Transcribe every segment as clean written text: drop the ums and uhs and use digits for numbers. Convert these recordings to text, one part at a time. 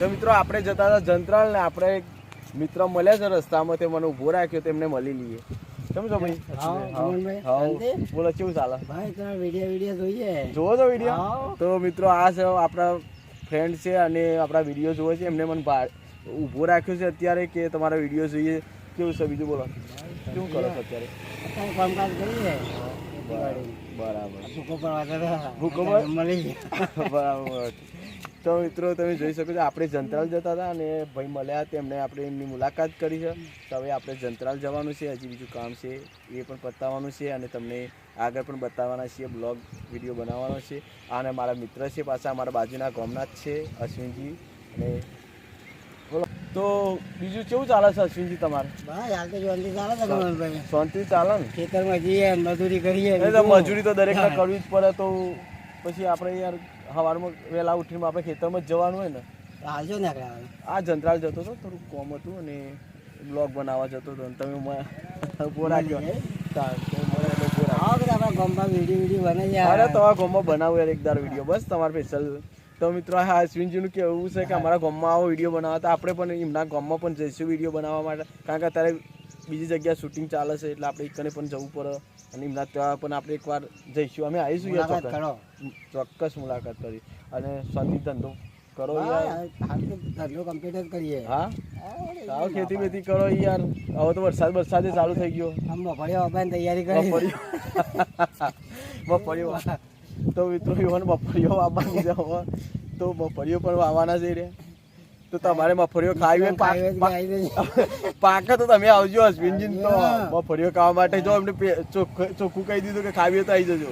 તો મિત્રો આપણે જતા હતા જંત્રાલ ને આપણે એક મિત્ર મળ્યા છે રસ્તામાં, તે મને ઊભો રાખ્યો, તેમને મળી લઈએ. સમજો ભાઈ? હા બોલો, કેવું ચાલે ભાઈ? તમે વિડીયો જોઈએ? જોવો છો વિડીયો? તો મિત્રો આ છે આપણા ફ્રેન્ડ છે અને આપણા વિડીયો જોવે છે. એમને મને ઊભો રાખ્યો છે અત્યારે કે તમારા વિડીયો જોઈએ. કેવું છે બીજું બોલો, શું કરો છો અત્યારે? કામકાજ કરીએ. બરાબર બરાબર. તો મિત્રો તમે જોઈ શકો છો આપણે જંત્રાલ જતા હતા અને ભાઈ મળ્યા, તેમને આપણે એમની મુલાકાત કરી છે. તો હવે આપણે જંત્રાલ જવાનું છે, હજી બીજું કામ છે એ પણ પતાવવાનું છે અને તમને આગળ પણ બતાવવાના છીએ, બ્લોગ વિડીયો બનાવવાનો છે. અને મારા મિત્ર છે પાછા અમારા બાજુના ગામના જ છે, અશ્વિનજી. અને બોલો તો બીજું કેવું ચાલે છે અશ્વિનજી તમારે? શાંતિ ચાલે ને? ખેતરમાં જઈએ, મજૂરી કરીએ. મજૂરી તો દરેકને કરવી જ પડે. તો પછી આપણે યાર સવારમાં વહેલા ઉઠીને આપણે ખેતરમાં જ જવાનું હોય ને. આવજો ને. આ જંત્રાલ જતો હતો, થોડું કોમ હતું અને બ્લોગ બનાવવા જતો હતો. તમે ઉભો રાખ્યો. આપણા ગામમાં વિડીયો બનાવીએ. અરે તમારા ગામમાં બનાવો યાર એકદાર વિડીયો, બસ તમારે સ્પેશિયલ. તો મિત્રો હા અશ્વિનજીનું કેવું છે કે અમારા ગામમાં આવો વિડીયો બનાવવા, તો આપણે પણ એમના ગામમાં પણ જઈશું વિડીયો બનાવવા માટે. કારણ કે અત્યારે બીજી જગ્યાએ શૂટિંગ ચાલે છે એટલે આપણે એકને પણ જવું પડે અને એમના ત્યાં પણ આપણે એકવાર જઈશું. અમે આવીશું યાર, ચોક્કસ મુલાકાત કરી અને શાંતિ ધંધો કરો યાર. ધંધો કમ્પ્લીટ જ કરીએ. હા સાવ ખેતી બેતી કરો યાર. હવે તો વરસાદ ચાલુ થઈ ગયો. મગફળીઓ વાવવાની તૈયારી કરી. મગફળીઓ તો મિત્રો એવાને મગફળીઓ વાવવાની છે હવે. તો મગફળીઓ પણ વાવવાના છે રે. તો તમારે મગફળીઓ ખાવી પાકે તો તમે આવજો અશ્વિનજી. તો મગફળીઓ ખાવા માટે જો એમને ચોખ્ખું કહી દીધું કે ખાવી તો આવી જજો.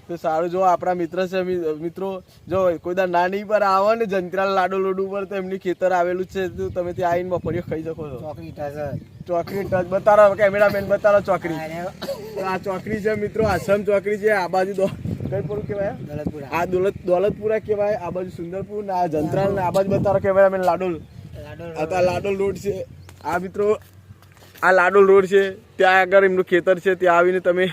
તો સારું. જો આપણા મિત્ર છે, મિત્રો જો કોઈ દા નાની પર આવે ને જંત્રાલ લાડુ લોડુ પર, તો એમની ખેતર આવેલું છે. તો તમે ત્યાં આવીને મગફળીઓ ખાઈ શકો છો. ચોકડી ટચ બતાવો, કેમેરામેન બતાવો ચોકડી. આ ચોકડી છે મિત્રો, આશ્રમ ચોકડી છે. આ બાજુ કઈ પૂરું કહેવાય? આ દોલતપુરા કહેવાય. આ બાજુ સુંદરપુર ને આ જંત્રાલ ને આ બાજુ બતાવો કેમેરામેન લાડોલ. આ લાડોલ રોડ છે. આ મિત્રો આ લાડોલ રોડ છે, ત્યાં આગળ એમનું ખેતર છે. ત્યાં આવીને તમે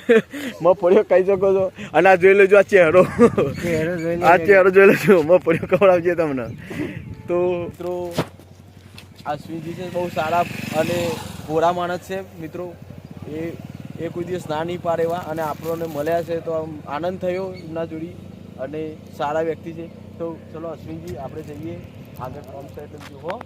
મગફળીઓ ખાઈ શકો છો. અને આ જોઈ લેજો આ ચહેરો, આ ચહેરો જોઈ લેજો. મગફળીઓ ખવડાવજે તમને. તો મિત્રો અશ્વિનજી છે, બહુ સારા અને ગોરા માણસ છે મિત્રો. એ કોઈ દિવસ ના નહીં પાડે એવા. અને આપણને મળ્યા છે તો આમ આનંદ થયો એમના જોડી. અને સારા વ્યક્તિ છે. તો ચલો અશ્વિનજી આપણે જઈએ આગળ, કામ છે એટલે જુઓ.